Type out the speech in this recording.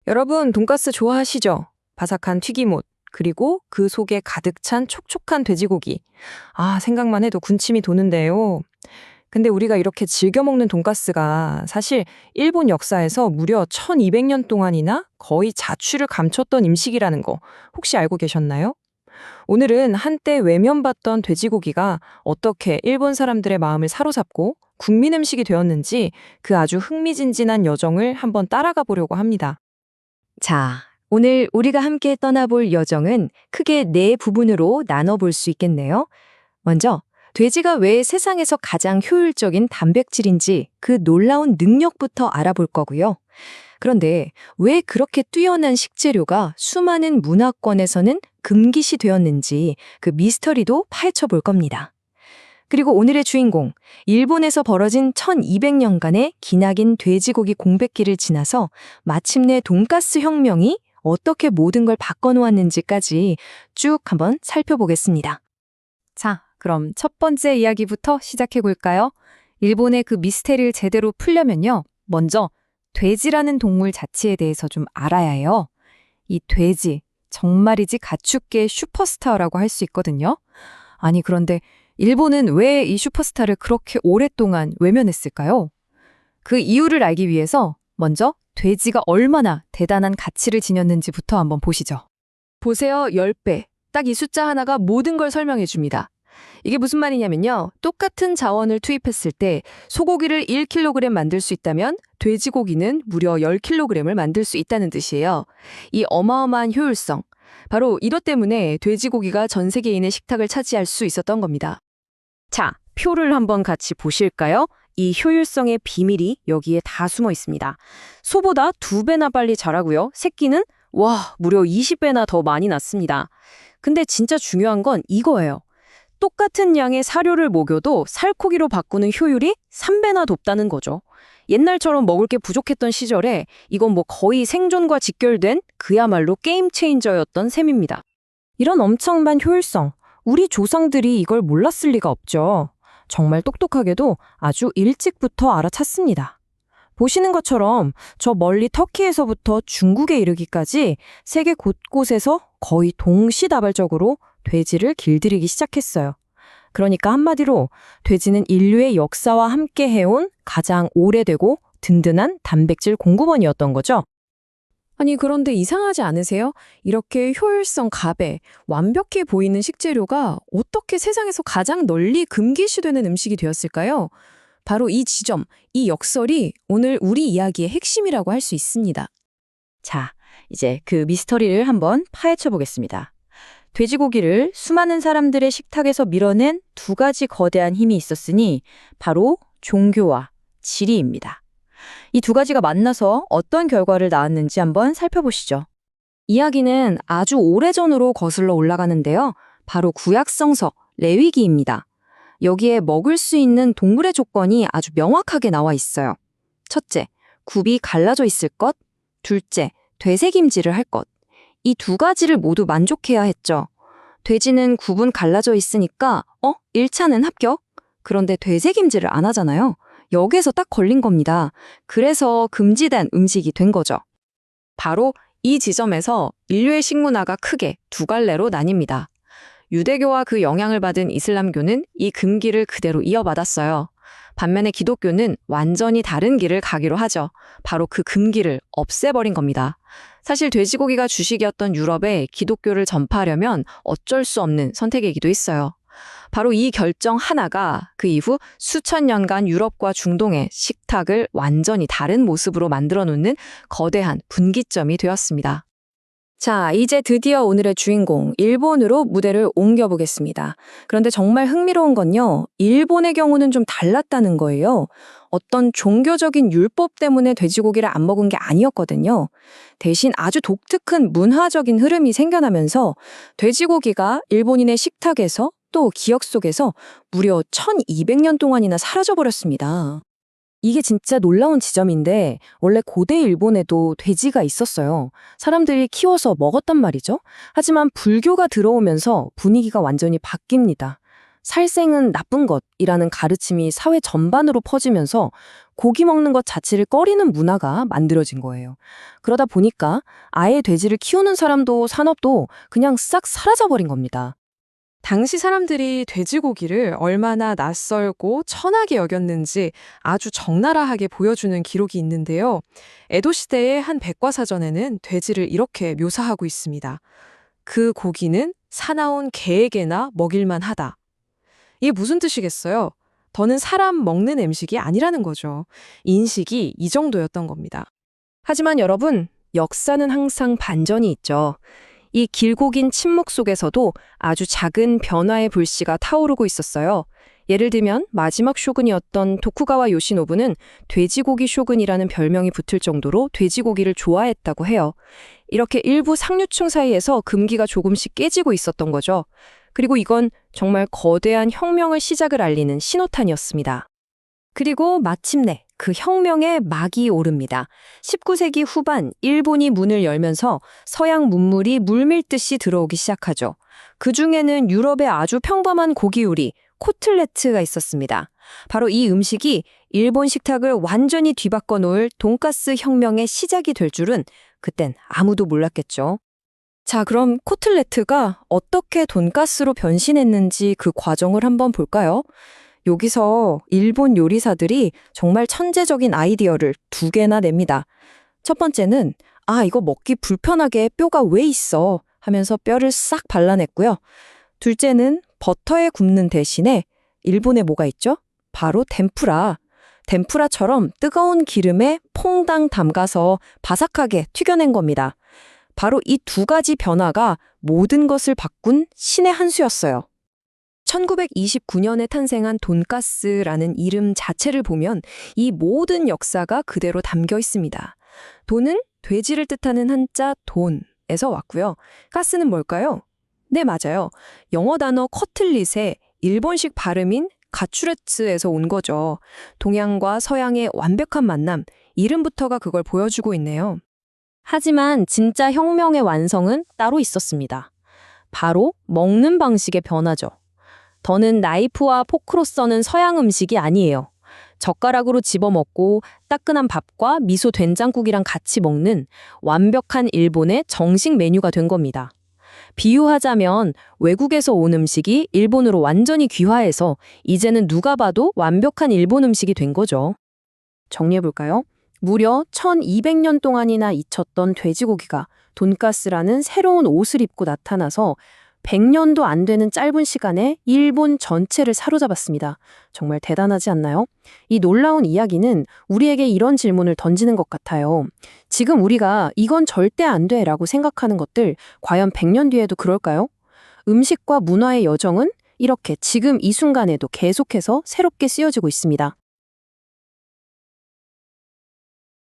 여러분, 돈가스 좋아하시죠? 바삭한 튀김옷, 그리고 그 속에 가득 찬 촉촉한 돼지고기. 아, 생각만 해도 군침이 도는데요. 근데 우리가 이렇게 즐겨 먹는 돈가스가 사실 일본 역사에서 무려 1200년 동안이나 거의 자취를 감췄던 음식이라는 거 혹시 알고 계셨나요? 오늘은 한때 외면받던 돼지고기가 어떻게 일본 사람들의 마음을 사로잡고 국민 음식이 되었는지 그 아주 흥미진진한 여정을 한번 따라가 보려고 합니다. 자, 오늘 우리가 함께 떠나볼 여정은 크게 네 부분으로 나눠볼 수 있겠네요. 먼저, 돼지가 왜 세상에서 가장 효율적인 단백질인지 그 놀라운 능력부터 알아볼 거고요. 그런데 왜 그렇게 뛰어난 식재료가 수많은 문화권에서는 금기시 되었는지 그 미스터리도 파헤쳐 볼 겁니다. 그리고 오늘의 주인공, 일본에서 벌어진 1200년간의 기나긴 돼지고기 공백기를 지나서 마침내 돈가스 혁명이 어떻게 모든 걸 바꿔놓았는지까지 쭉 한번 살펴보겠습니다. 자, 그럼 첫 번째 이야기부터 시작해 볼까요? 일본의 그 미스테리를 제대로 풀려면요. 먼저 돼지라는 동물 자체에 대해서 좀 알아야 해요. 이 돼지, 정말이지 가축계의 슈퍼스타라고 할 수 있거든요. 아니, 그런데 일본은 왜 이 슈퍼스타를 그렇게 오랫동안 외면했을까요? 그 이유를 알기 위해서 먼저 돼지가 얼마나 대단한 가치를 지녔는지부터 한번 보시죠. 보세요, 10배. 딱 이 숫자 하나가 모든 걸 설명해 줍니다. 이게 무슨 말이냐면요. 똑같은 자원을 투입했을 때 소고기를 1kg 만들 수 있다면 돼지고기는 무려 10kg을 만들 수 있다는 뜻이에요. 이 어마어마한 효율성. 바로 이것 때문에 돼지고기가 전 세계인의 식탁을 차지할 수 있었던 겁니다. 자, 표를 한번 같이 보실까요? 이 효율성의 비밀이 여기에 다 숨어 있습니다. 소보다 2배나 빨리 자라고요. 새끼는 무려 20배나 더 많이 낳습니다. 근데 진짜 중요한 건 이거예요. 똑같은 양의 사료를 먹여도 살코기로 바꾸는 효율이 3배나 높다는 거죠. 옛날처럼 먹을 게 부족했던 시절에 이건 거의 생존과 직결된 그야말로 게임 체인저였던 셈입니다. 이런 엄청난 효율성, 우리 조상들이 이걸 몰랐을 리가 없죠. 정말 똑똑하게도 아주 일찍부터 알아챘습니다. 보시는 것처럼 저 멀리 터키에서부터 중국에 이르기까지 세계 곳곳에서 거의 동시다발적으로 돼지를 길들이기 시작했어요. 그러니까 한마디로 돼지는 인류의 역사와 함께 해온 가장 오래되고 든든한 단백질 공급원이었던 거죠. 아니, 그런데 이상하지 않으세요? 이렇게 효율성 갑에 완벽해 보이는 식재료가 어떻게 세상에서 가장 널리 금기시되는 음식이 되었을까요? 바로 이 지점, 이 역설이 오늘 우리 이야기의 핵심이라고 할 수 있습니다. 자, 이제 그 미스터리를 한번 파헤쳐 보겠습니다. 돼지고기를 수많은 사람들의 식탁에서 밀어낸 두 가지 거대한 힘이 있었으니 바로 종교와 지리입니다. 이 두 가지가 만나서 어떤 결과를 낳았는지 한번 살펴보시죠. 이야기는 아주 오래전으로 거슬러 올라가는데요. 바로 구약성서 레위기입니다. 여기에 먹을 수 있는 동물의 조건이 아주 명확하게 나와 있어요. 첫째, 굽이 갈라져 있을 것. 둘째, 되새김질을 할 것. 이 두 가지를 모두 만족해야 했죠. 돼지는 굽은 갈라져 있으니까 1차는 합격. 그런데 되새김질을 안 하잖아요. 여기에서 딱 걸린 겁니다. 그래서 금지된 음식이 된 거죠. 바로 이 지점에서 인류의 식문화가 크게 두 갈래로 나뉩니다. 유대교와 그 영향을 받은 이슬람교는 이 금기를 그대로 이어받았어요. 반면에 기독교는 완전히 다른 길을 가기로 하죠. 바로 그 금기를 없애버린 겁니다. 사실 돼지고기가 주식이었던 유럽에 기독교를 전파하려면 어쩔 수 없는 선택이기도 했어요. 바로 이 결정 하나가 그 이후 수천 년간 유럽과 중동의 식탁을 완전히 다른 모습으로 만들어 놓는 거대한 분기점이 되었습니다. 자, 이제 드디어 오늘의 주인공, 일본으로 무대를 옮겨보겠습니다. 그런데 정말 흥미로운 건요, 일본의 경우는 좀 달랐다는 거예요. 어떤 종교적인 율법 때문에 돼지고기를 안 먹은 게 아니었거든요. 대신 아주 독특한 문화적인 흐름이 생겨나면서 돼지고기가 일본인의 식탁에서 또 기억 속에서 무려 1200년 동안이나 사라져버렸습니다. 이게 진짜 놀라운 지점인데 원래 고대 일본에도 돼지가 있었어요. 사람들이 키워서 먹었단 말이죠. 하지만 불교가 들어오면서 분위기가 완전히 바뀝니다. 살생은 나쁜 것이라는 가르침이 사회 전반으로 퍼지면서 고기 먹는 것 자체를 꺼리는 문화가 만들어진 거예요. 그러다 보니까 아예 돼지를 키우는 사람도 산업도 그냥 싹 사라져버린 겁니다. 당시 사람들이 돼지고기를 얼마나 낯설고 천하게 여겼는지 아주 적나라하게 보여주는 기록이 있는데요. 에도 시대의 한 백과사전에는 돼지를 이렇게 묘사하고 있습니다. 그 고기는 사나운 개에게나 먹일만 하다. 이게 무슨 뜻이겠어요? 더는 사람 먹는 음식이 아니라는 거죠. 인식이 이 정도였던 겁니다. 하지만 여러분, 역사는 항상 반전이 있죠. 이 길고 긴 침묵 속에서도 아주 작은 변화의 불씨가 타오르고 있었어요. 예를 들면 마지막 쇼군이었던 도쿠가와 요시노부는 돼지고기 쇼군이라는 별명이 붙을 정도로 돼지고기를 좋아했다고 해요. 이렇게 일부 상류층 사이에서 금기가 조금씩 깨지고 있었던 거죠. 그리고 이건 정말 거대한 혁명을 시작을 알리는 신호탄이었습니다. 그리고 마침내 그 혁명의 막이 오릅니다. 19세기 후반 일본이 문을 열면서 서양 문물이 물밀듯이 들어오기 시작하죠. 그중에는 유럽의 아주 평범한 고기 요리, 코틀레트가 있었습니다. 바로 이 음식이 일본 식탁을 완전히 뒤바꿔 놓을 돈가스 혁명의 시작이 될 줄은 그땐 아무도 몰랐겠죠. 자, 그럼 코틀레트가 어떻게 돈가스로 변신했는지 그 과정을 한번 볼까요? 여기서 일본 요리사들이 정말 천재적인 아이디어를 2개나 냅니다. 첫 번째는 이거 먹기 불편하게 뼈가 왜 있어 하면서 뼈를 싹 발라냈고요. 둘째는 버터에 굽는 대신에 일본에 뭐가 있죠? 바로 덴푸라. 덴푸라처럼 뜨거운 기름에 퐁당 담가서 바삭하게 튀겨낸 겁니다. 바로 이 2가지 변화가 모든 것을 바꾼 신의 한 수였어요. 1929년에 탄생한 돈가스라는 이름 자체를 보면 이 모든 역사가 그대로 담겨 있습니다. 돈은 돼지를 뜻하는 한자 돈에서 왔고요. 가스는 뭘까요? 네, 맞아요. 영어 단어 커틀릿의 일본식 발음인 가추레츠에서 온 거죠. 동양과 서양의 완벽한 만남, 이름부터가 그걸 보여주고 있네요. 하지만 진짜 혁명의 완성은 따로 있었습니다. 바로 먹는 방식의 변화죠. 더는 나이프와 포크로 써는 서양 음식이 아니에요. 젓가락으로 집어먹고 따끈한 밥과 미소 된장국이랑 같이 먹는 완벽한 일본의 정식 메뉴가 된 겁니다. 비유하자면 외국에서 온 음식이 일본으로 완전히 귀화해서 이제는 누가 봐도 완벽한 일본 음식이 된 거죠. 정리해볼까요? 무려 1200년 동안이나 잊혔던 돼지고기가 돈가스라는 새로운 옷을 입고 나타나서 100년도 안 되는 짧은 시간에 일본 전체를 사로잡았습니다. 정말 대단하지 않나요? 이 놀라운 이야기는 우리에게 이런 질문을 던지는 것 같아요. 지금 우리가 이건 절대 안 돼 라고 생각하는 것들 과연 100년 뒤에도 그럴까요? 음식과 문화의 여정은 이렇게 지금 이 순간에도 계속해서 새롭게 쓰여지고 있습니다.